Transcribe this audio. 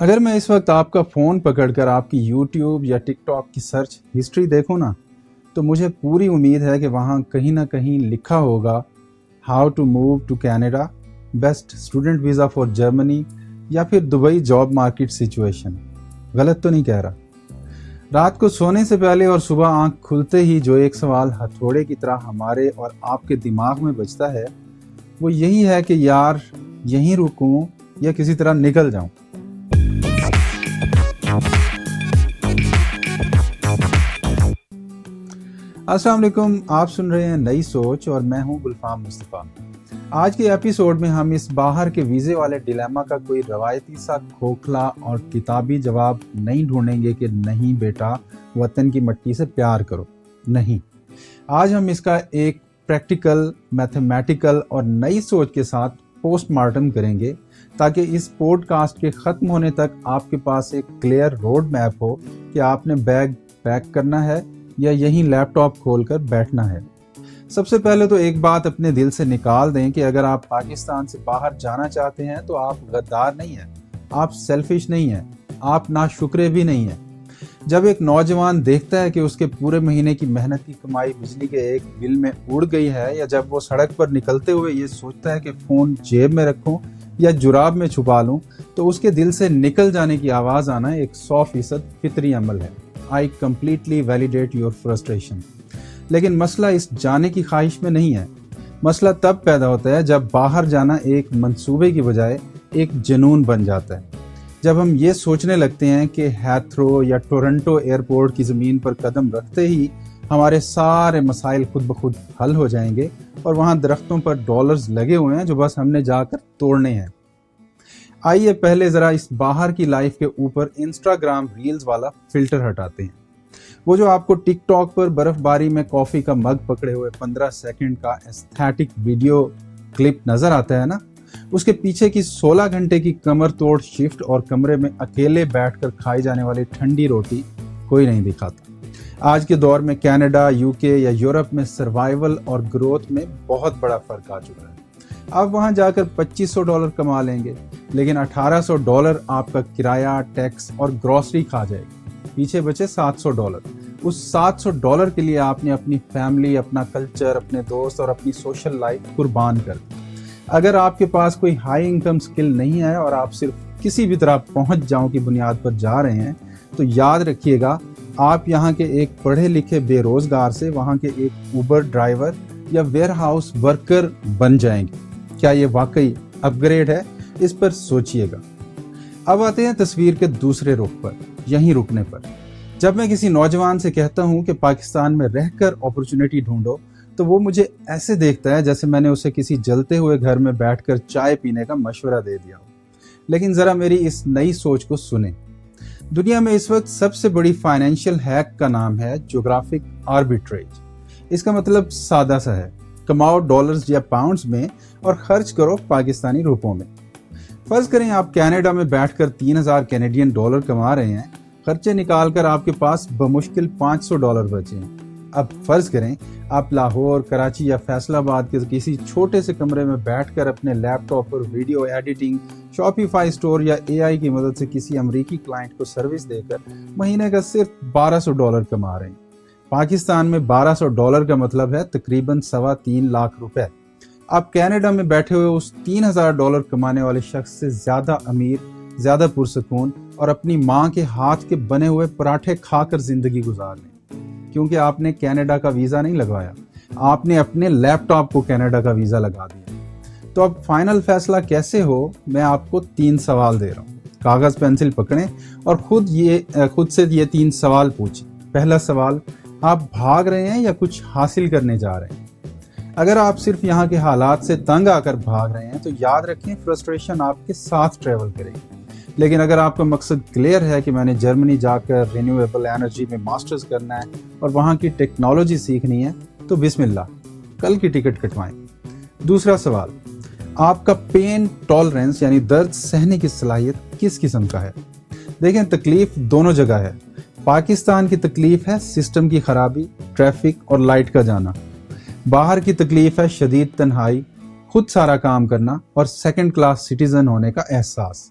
اگر میں اس وقت آپ کا فون پکڑ کر آپ کی یوٹیوب یا ٹک ٹاک کی سرچ ہسٹری دیکھوں نا، تو مجھے پوری امید ہے کہ وہاں کہیں نہ کہیں لکھا ہوگا how to move to Canada, best student visa for Germany, یا پھر دبئی جاب مارکیٹ سچویشن۔ غلط تو نہیں کہہ رہا؟ رات کو سونے سے پہلے اور صبح آنکھ کھلتے ہی جو ایک سوال ہتھوڑے کی طرح ہمارے اور آپ کے دماغ میں بجتا ہے وہ یہی ہے کہ یار یہیں رکوں یا کسی طرح نکل جاؤں۔ السلام علیکم، آپ سن رہے ہیں نئی سوچ اور میں ہوں گلفام مصطفیٰ۔ آج کے ایپیسوڈ میں ہم اس باہر کے ویزے والے ڈیلیما کا کوئی روایتی سا کھوکھلا اور کتابی جواب نہیں ڈھونڈیں گے کہ نہیں بیٹا وطن کی مٹی سے پیار کرو، نہیں۔ آج ہم اس کا ایک پریکٹیکل، میتھمیٹیکل اور نئی سوچ کے ساتھ پوسٹ مارٹم کریں گے تاکہ اس پوڈ کاسٹ کے ختم ہونے تک آپ کے پاس ایک کلیئر روڈ میپ ہو کہ آپ نے بیگ پیک کرنا ہے یا یہیں لیپ ٹاپ کھول کر بیٹھنا ہے۔ سب سے پہلے تو ایک بات اپنے دل سے نکال دیں کہ اگر آپ پاکستان سے باہر جانا چاہتے ہیں تو آپ غدار نہیں ہیں، آپ سیلفش نہیں ہیں، آپ ناشکرے بھی نہیں ہیں۔ جب ایک نوجوان دیکھتا ہے کہ اس کے پورے مہینے کی محنت کی کمائی بجلی کے ایک بل میں اڑ گئی ہے، یا جب وہ سڑک پر نکلتے ہوئے یہ سوچتا ہے کہ فون جیب میں رکھوں یا جراب میں چھپا لوں، تو اس کے دل سے نکل جانے کی آواز آنا ایک 100% فطری عمل ہے۔ I completely validate your frustration۔ لیکن مسئلہ اس جانے کی خواہش میں نہیں ہے، مسئلہ تب پیدا ہوتا ہے جب باہر جانا ایک منصوبے کی بجائے ایک جنون بن جاتا ہے۔ جب ہم یہ سوچنے لگتے ہیں کہ ہیتھرو یا ٹورنٹو ایئرپورٹ کی زمین پر قدم رکھتے ہی ہمارے سارے مسائل خود بخود حل ہو جائیں گے اور وہاں درختوں پر ڈالرز لگے ہوئے ہیں جو بس ہم نے جا کر توڑنے ہیں۔ آئیے پہلے ذرا اس باہر کی لائف کے اوپر انسٹاگرام ریلز والا فلٹر ہٹاتے ہیں۔ وہ جو آپ کو ٹک ٹاک پر برف باری میں کافی کا مگ پکڑے ہوئے 15 سیکنڈ کا ایستھیٹک ویڈیو کلپ نظر آتا ہے نا، اس کے پیچھے کی 16 گھنٹے کی کمر توڑ شفٹ اور کمرے میں اکیلے بیٹھ کر کھائی جانے والی ٹھنڈی روٹی کوئی نہیں دکھاتا۔ آج کے دور میں کینیڈا، UK یا یورپ میں سروائیول اور گروتھ میں بہت بڑا فرق آ چکا ہے۔ آپ وہاں جا کر $2500 کما لیں گے، لیکن $1800 آپ کا کرایہ، ٹیکس اور گروسری کھا جائے گی۔ پیچھے بچے $700۔ اس $700 کے لیے آپ نے اپنی فیملی، اپنا کلچر، اپنے دوست اور اپنی سوشل لائف قربان کر دی۔ اگر آپ کے پاس کوئی ہائی انکم سکل نہیں ہے اور آپ صرف کسی بھی طرح پہنچ جاؤں کی بنیاد پر جا رہے ہیں، تو یاد رکھیے گا آپ یہاں کے ایک پڑھے لکھے بے روزگار سے وہاں کے ایک اوبر ڈرائیور یا ویئر ہاؤس ورکر بن جائیں گے۔ کیا یہ واقعی اپ گریڈ ہے؟ اس پر سوچئے گا۔ اب آتے ہیں تصویر کے دوسرے رخ پر، یہیں رکنے پر۔ جب میں کسی نوجوان سے کہتا ہوں کہ پاکستان میں رہ کر اپرچونٹی ڈھونڈو، تو وہ مجھے ایسے دیکھتا ہے جیسے میں نے اسے کسی جلتے ہوئے گھر میں بیٹھ کر چائے پینے کا مشورہ دے دیا ہو۔ لیکن ذرا میری اس نئی سوچ کو سنیں۔ دنیا میں اس وقت سب سے بڑی فائنینشیل ہیک کا نام ہے جغرافک آربیٹریج۔ اس کا مطلب سادہ سا ہے، کماؤ ڈالرز یا پاؤنڈز میں اور خرچ کرو پاکستانی روپوں میں۔ فرض کریں آپ کینیڈا میں بیٹھ کر $3000 کما رہے ہیں، خرچے نکال کر آپ کے پاس بمشکل $500 بچے ہیں۔ اب فرض کریں آپ لاہور، کراچی یا فیصل آباد کے کسی چھوٹے سے کمرے میں بیٹھ کر اپنے لیپ ٹاپ پر ویڈیو ایڈیٹنگ، شاپیفائی اسٹور یا AI کی مدد سے کسی امریکی کلائنٹ کو سروس دے کر مہینے کا صرف $1200 کما رہے ہیں۔ پاکستان میں $1200 کا مطلب ہے تقریباً 3.25 لاکھ روپے۔ آپ کینیڈا میں بیٹھے ہوئے اس $3000 کمانے والے شخص سے زیادہ امیر، زیادہ پرسکون اور اپنی ماں کے ہاتھ کے بنے ہوئے پراٹھے کھا کر زندگی گزار لیں، کیونکہ آپ نے کینیڈا کا ویزا نہیں لگوایا، آپ نے اپنے لیپ ٹاپ کو کینیڈا کا ویزا لگا دیا۔ تو اب فائنل فیصلہ کیسے ہو؟ میں آپ کو 3 سوال دے رہا ہوں، کاغذ پینسل پکڑیں اور خود سے یہ 3 سوال پوچھیں۔ پہلا سوال، آپ بھاگ رہے ہیں یا کچھ حاصل کرنے جا رہے ہیں؟ اگر آپ صرف یہاں کے حالات سے تنگ آ کر بھاگ رہے ہیں تو یاد رکھیں فرسٹریشن آپ کے ساتھ ٹریول کرے گی۔ لیکن اگر آپ کا مقصد کلیئر ہے کہ میں نے جرمنی جا کر رینیویبل انرجی میں ماسٹرز کرنا ہے اور وہاں کی ٹیکنالوجی سیکھنی ہے، تو بسم اللہ، کل کی ٹکٹ کٹوائیں۔ دوسرا سوال، آپ کا پین ٹالرنس یعنی درد سہنے کی صلاحیت کس قسم کا ہے؟ دیکھیں تکلیف دونوں جگہ ہے۔ پاکستان کی تکلیف ہے سسٹم کی خرابی، ٹریفک اور لائٹ کا جانا۔ باہر کی تکلیف ہے شدید تنہائی، خود سارا کام کرنا اور سیکنڈ کلاس سٹیزن ہونے کا احساس۔